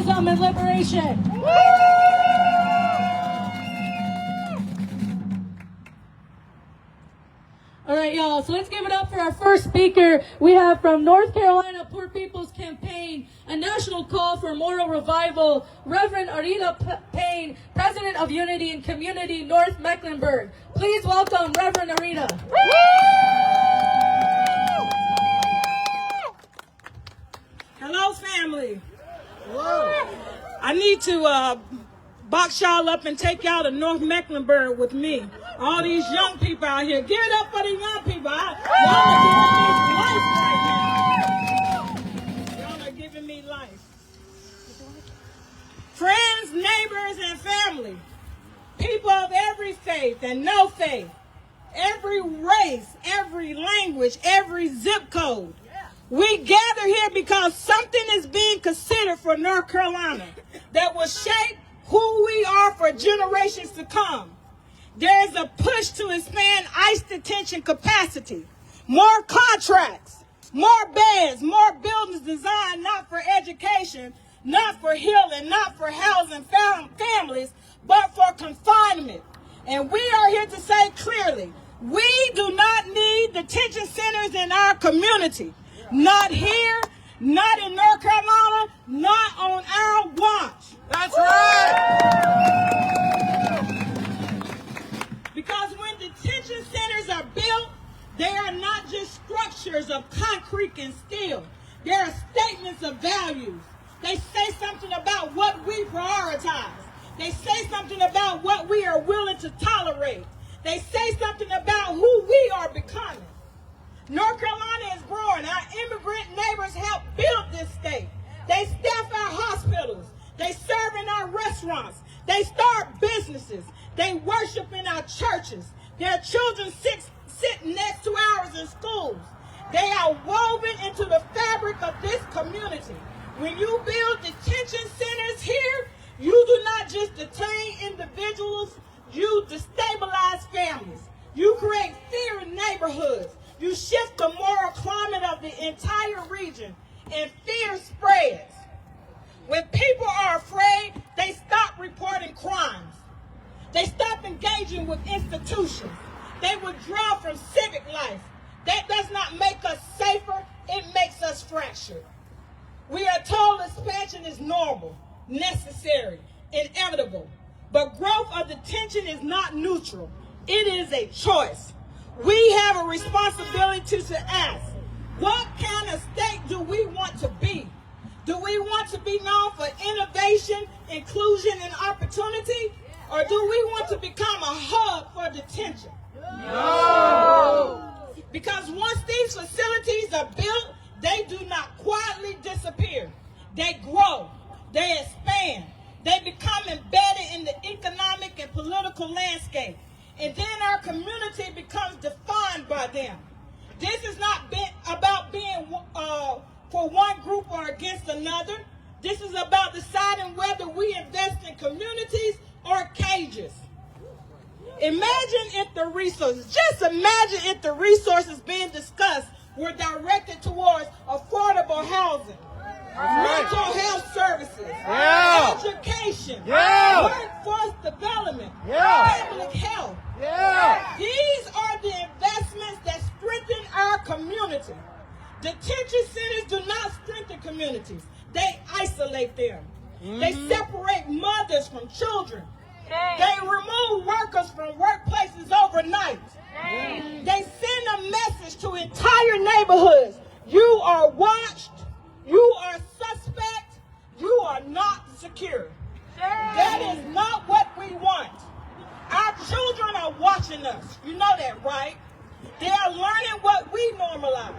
racism and liberation. All right, y'all, so let's give it up for our first speaker. We have from North Carolina Poor People's Campaign, a national call for moral revival, Reverend Arita Payne, President of Unity and Community, North Mecklenburg. Please welcome Reverend Arita. Hello, family. Hello. I need to box y'all up and take y'all to North Mecklenburg with me. All these young people out here. Give it up for the young people. Y'all are giving me life. Friends, neighbors, and family. People of every faith and no faith. Every race, every language, every zip code. We gather here because something is being considered for North Carolina that will shape who we are for generations to come. There is a push to expand ICE detention capacity, more contracts, more beds, more buildings designed not for education, not for healing, not for housing families, but for confinement. And we are here to say clearly, we do not need detention centers in our community. Not here, not in North Carolina, not on our watch. That's right! Because when detention centers are built, they are not just structures of concrete and steel. They are statements of values. They say something about what we prioritize. They say something about what we are willing to tolerate. They say something about who we are becoming. North Carolina is growing. Our immigrant neighbors help build this state. They staff our hospitals. They serve in our restaurants. They start businesses. They worship in our churches. Their children sit next to ours in schools. They are woven into the fabric of this community. When you build detention centers here, you do not just detain individuals, you destabilize families. You create fear in neighborhoods. You shift the moral climate of the entire region, and fear spreads. When people are afraid, they stop reporting crimes. They stop engaging with institutions. They withdraw from civic life. That does not make us safer, it makes us fractured. We are told expansion is normal, necessary, inevitable. But growth of detention is not neutral. It is a choice. We have a responsibility to ask, what kind of state do we want to be? Do we want to be known for innovation, inclusion, and opportunity? Or do we want to become a hub for detention? No! Because once these facilities are built, they do not quietly disappear. They grow, they expand, they become embedded in the economic and political landscape. And then our community becomes defined by them. This is not about being for one group or against another. This is about deciding whether we invest in communities or cages. Imagine if the resources, just imagine if the resources being discussed were directed towards affordable housing, mental health services, education, workforce development, public health. These are the investments that strengthen our community. Detention centers do not strengthen communities. They isolate them. They separate mothers from children. They remove workers from workplaces overnight. They send a message to entire neighborhoods. You are watched. You are suspect. You are not secure. That is not what we want. Our children are watching us. You know that, right? They are learning what we normalize.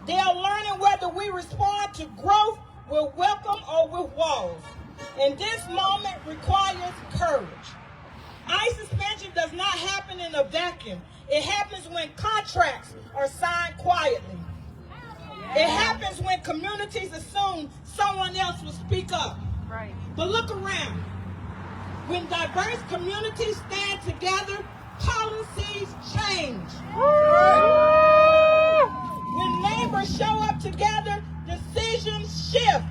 They are learning whether we respond to growth with welcome or with walls. And this moment requires courage. ICE expansion does not happen in a vacuum. It happens when contracts are signed quietly. It happens when communities assume someone else will speak up. Right. But look around. When diverse communities stand together, policies change. When neighbors show up together, decisions shift.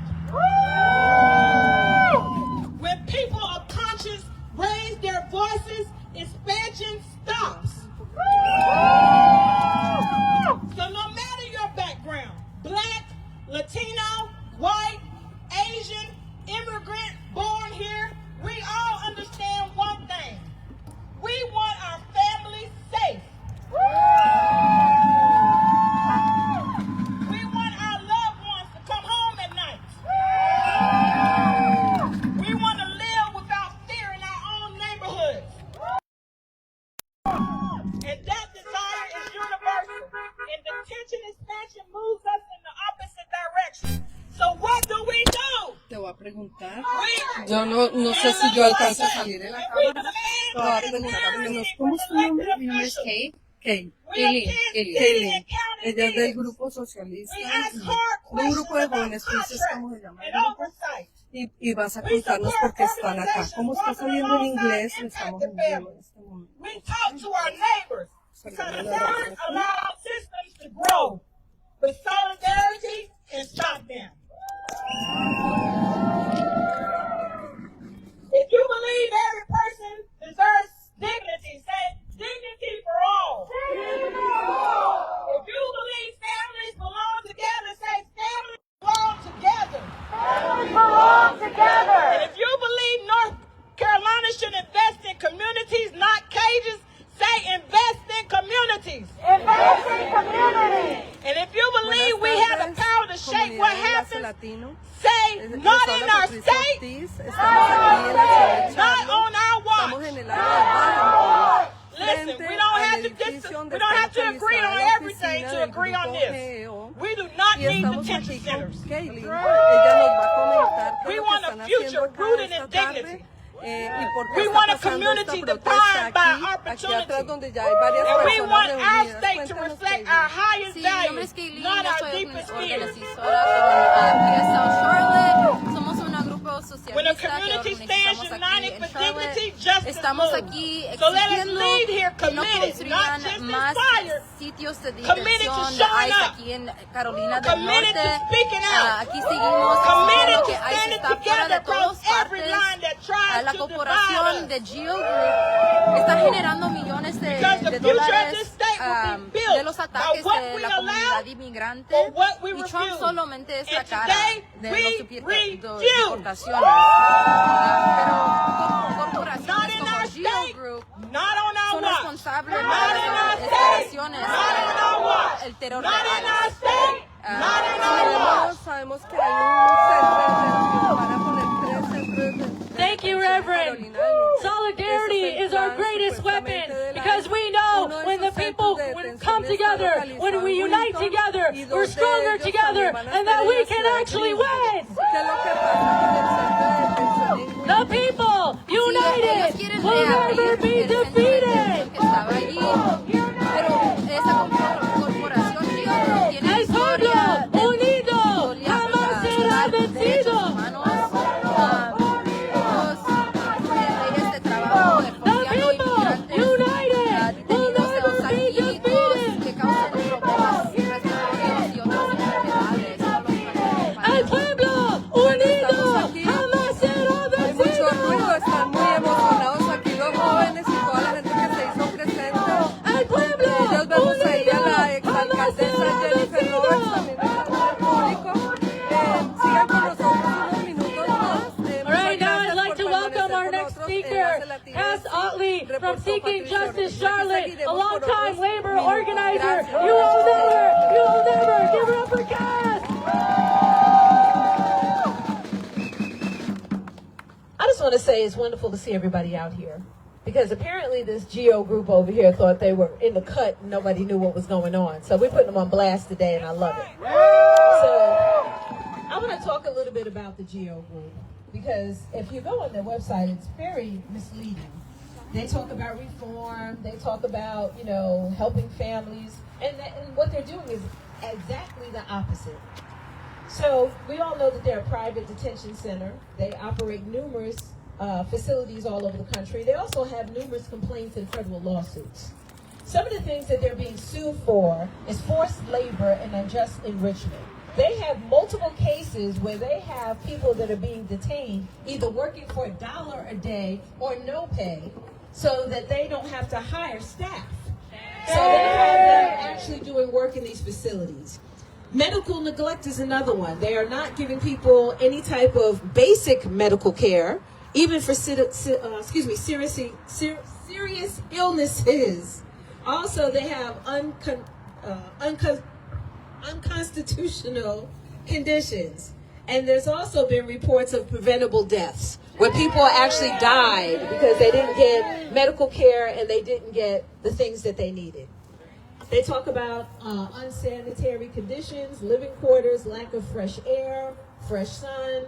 voy a preguntar. Yo no sé si yo alcanzo a salir de la cámara. Voy a preguntar. ¿Cómo es tu nombre? Mi nombre es Kate. Kaylin. Ella es del grupo socialista, un grupo de jóvenes, ¿cómo se llama? Y vas a contarnos por qué están acá. ¿Cómo está saliendo en inglés? Estamos en vivo en este momento. We talk to our neighbors. Concerns allow systems to grow, but solidarity can stop them. If you believe every person deserves dignity, say dignity for all. If you believe families belong together, say families belong together. Families belong together. And if you believe North Carolina should invest in communities, not cages, say invest in communities. Invest in communities. And if you believe we have the power to shape what happens, say not in our state, not on our watch. Listen, we don't have to agree on everything to agree on this. We do not need detention centers. We want a future rooted in dignity. We want a community defined by opportunity. And we want our state to reflect our highest values, not our deepest fears. When a community stands united for dignity, justice moves. So let us lead here committed, not just inspired, committed to showing up, committed to speaking out, committed to standing together across every line that tries la to corporación divide us. de GEO Group está generando millones de dólares de los ataques de la comunidad inmigrante, y Trump solamente es la cara de las deportaciones. Pero corporaciones como GEO Group son responsables de las desesperaciones, el terror real. Sabemos que hay un van a poner 3 centros. Thank you, Reverend. Solidarity is our greatest weapon, because we know when the people come together, when we unite together, we're stronger together, and that we can actually win. The people united will never be defeated. El pueblo unido jamás será vencido. From Seeking Justice Charlotte, a long-time labor organizer. You will never give it up for Cass. I just want to say it's wonderful to see everybody out here, because apparently this GEO Group over here thought they were in the cut and nobody knew what was going on. So we're putting them on blast today, and I love it. So I want to talk a little bit about the GEO Group, because if you go on their website, it's very misleading. They talk about reform, they talk about, helping families, and what they're doing is exactly the opposite. So we all know that they're a private detention center. They operate numerous facilities all over the country. They also have numerous complaints and federal lawsuits. Some of the things that they're being sued for is forced labor and unjust enrichment. They have multiple cases where they have people that are being detained, either working for $1 a day or no pay, so that they don't have to hire staff. So they have them actually doing work in these facilities. Medical neglect is another one. They are not giving people any type of basic medical care, even for serious illnesses. Also, they have unconstitutional conditions. And there's also been reports of preventable deaths, where people actually died because they didn't get medical care and they didn't get the things that they needed. They talk about unsanitary conditions, living quarters, lack of fresh air, fresh sun,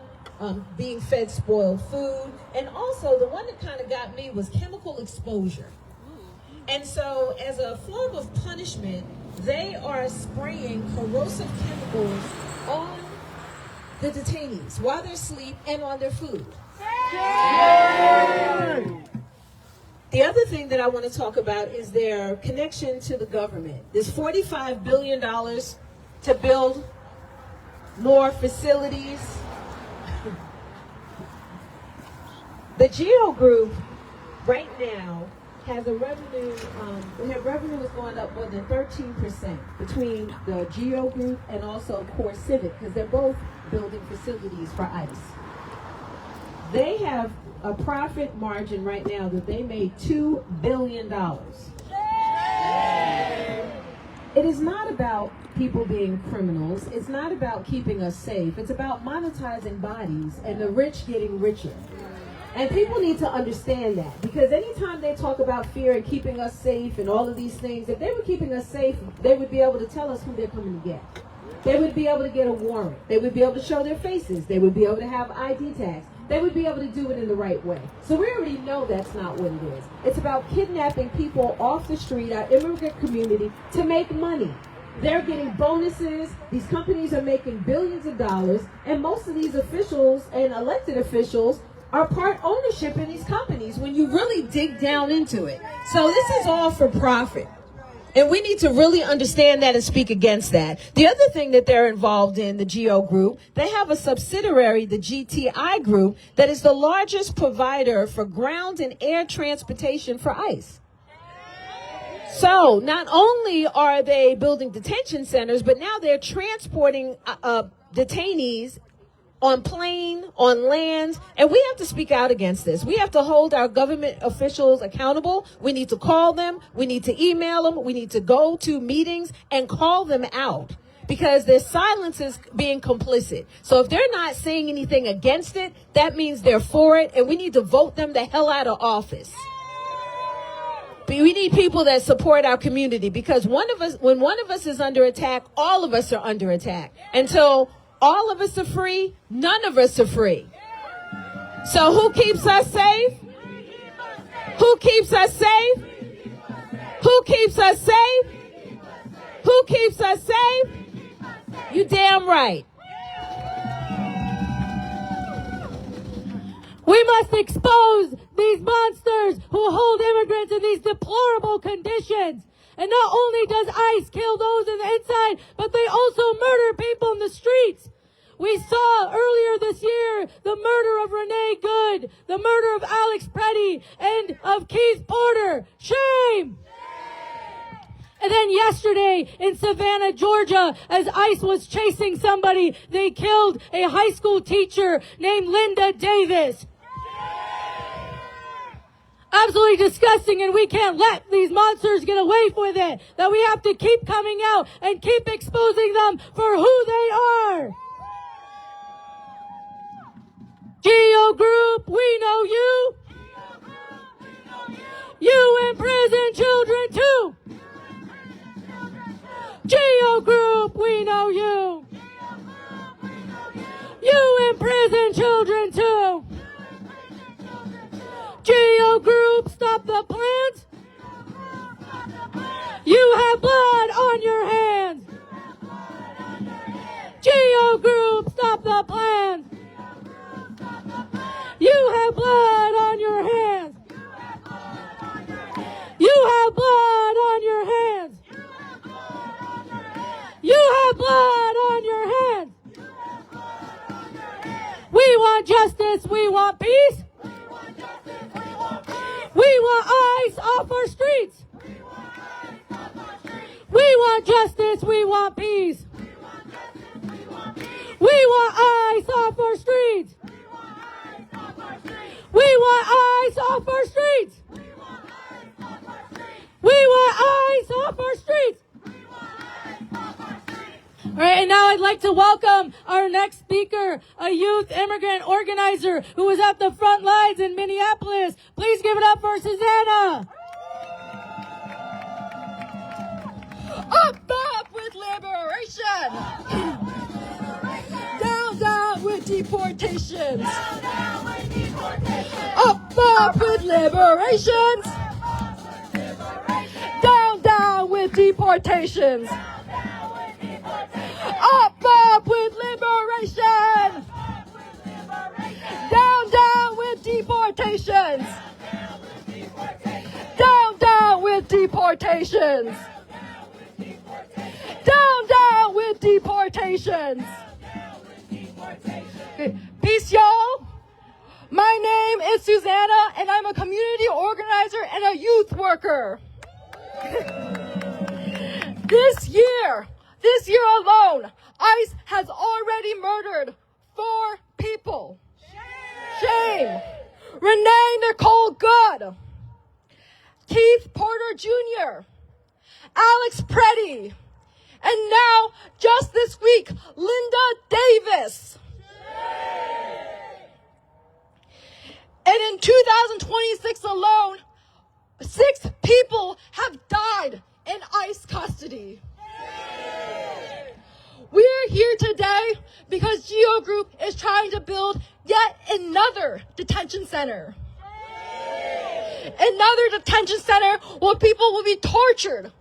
being fed spoiled food, and also the one that kind of got me was chemical exposure. And so as a form of punishment, they are spraying corrosive chemicals on the detainees while they're asleep and on their food. The other thing that I want to talk about is their connection to the government. There's $45 billion to build more facilities. The GEO Group right now has a revenue, their revenue is going up more than 13% between the GEO Group and also Core Civic, because they're both building facilities for ICE. They have a profit margin right now that they made $2 billion. It is not about people being criminals. It's not about keeping us safe. It's about monetizing bodies and the rich getting richer. And people need to understand that, because anytime they talk about fear and keeping us safe and all of these things, if they were keeping us safe, they would be able to tell us who they're coming to get. They would be able to get a warrant. They would be able to show their faces. They would be able to have ID tags. They would be able to do it in the right way. So we already know that's not what it is. It's about kidnapping people off the street, our immigrant community, to make money. They're getting bonuses. These companies are making billions of dollars, and most of these officials and elected officials are part ownership in these companies when you really dig down into it. So this is all for profit. And we need to really understand that and speak against that. The other thing that they're involved in, the GEO Group, they have a subsidiary, the GTI Group, that is the largest provider for ground and air transportation for ICE. So not only are they building detention centers, but now they're transporting detainees on plane, on land, and we have to speak out against this. We have to hold our government officials accountable. We need to call them. We need to email them. We need to go to meetings and call them out, because their silence is being complicit. So if they're not saying anything against it, that means they're for it, and we need to vote them the hell out of office. We need people that support our community, because when one of us is under attack, all of us are under attack. Until all of us are free, none of us are free. So who keeps us safe? Who keeps us safe? Who keeps us safe? Who keeps us safe? You damn right. We must expose these monsters who hold immigrants in these deplorable conditions. And not only does ICE kill those in the inside, but they also murder people in the streets. We saw earlier this year the murder of Renee Good, the murder of Alex Petty, and of Keith Porter. Shame! And then yesterday in Savannah, Georgia, as ICE was chasing somebody, they killed a high school teacher named Linda Davis. Absolutely disgusting, and we can't let these monsters get away with it. That we have to keep coming out and keep exposing them for who they are. GEO Group, we know you. You imprison children too. GEO Group, we know you. You imprison children too. GEO Group, stop the plans. You have blood on your hands. GEO Group, stop the plans. You have blood on your hands. You have blood on your hands. You have blood on your hands. We want justice. We want peace. We want ICE off our streets. We want justice. We want peace. We want ICE off our streets. We want ICE off our streets. We want ICE off our streets. All right, and now I'd like to welcome our next speaker, a youth immigrant organizer who was at the front lines in Minneapolis. Please give it up for Susanna. Up with liberation! Down with deportations. Down, down with deportations. Up with liberations. Down, down with deportations. Up with liberation. Down, down with deportations. Down, down with deportations. Down, down with deportations. Peace, y'all. My name is Susanna, and I'm a community organizer and a youth worker. This year alone, ICE has already murdered 4 people. Shame. Renee Nicole Good, Keith Porter Jr., Alex Preddy, and now, just this week, Linda Davis. And in 2026 alone, 6 people have died in ICE custody. We're here today because GEO Group is trying to build yet another detention center. Another detention center where people will be tortured.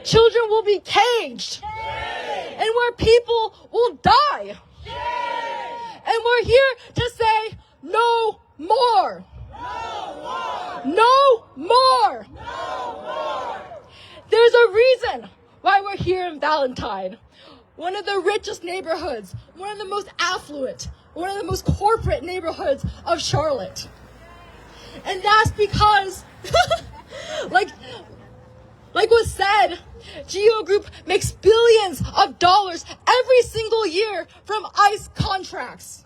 Children will be caged. And where people will die. And we're here to say no more. No more. There's a reason why we're here in Ballantyne, one of the richest neighborhoods, one of the most affluent, one of the most corporate neighborhoods of Charlotte. And that's because, like was said, GEO Group makes billions of dollars every single year from ICE contracts.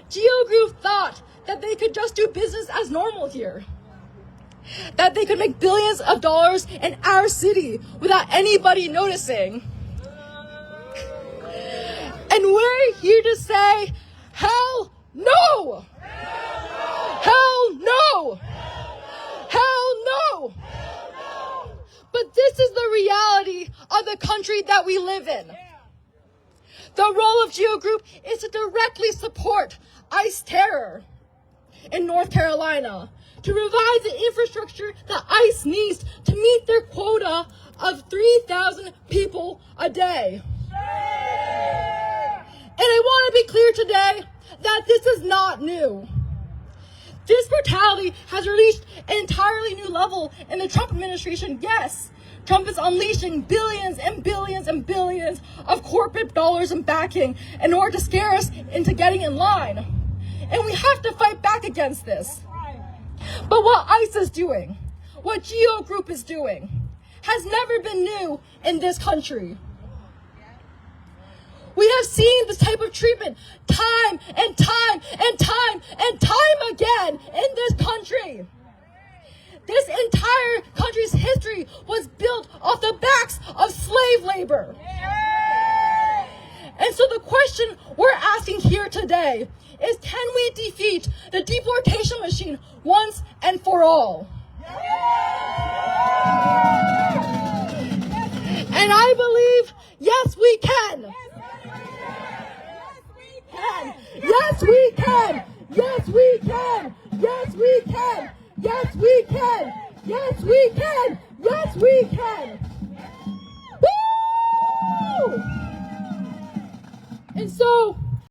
GEO Group thought that they could just do business as normal here. That they could make billions of dollars in our city without anybody noticing. And we're here to say, hell no! Hell no! Hell no! But this is the reality of the country that we live in. The role of GEO Group is to directly support ICE terror in North Carolina, to provide the infrastructure that ICE needs to meet their quota of 3,000 people a day. And I want to be clear today that this is not new. This brutality has reached an entirely new level in the Trump administration. Yes, Trump is unleashing billions and billions and billions of corporate dollars and backing in order to scare us into getting in line. And we have to fight back against this. But what ICE is doing, what GEO Group is doing, has never been new in this country. We have seen this type of treatment time and time and time and time again in this country. This entire country's history was built off the backs of slave labor. And so the question we're asking here today is, can we defeat the deportation machine once and for all? And I believe, yes, we can. Yes, we can. Yes, we can. Yes, we can. Yes, we can. Yes, we can. Yes, we can. Woo! And so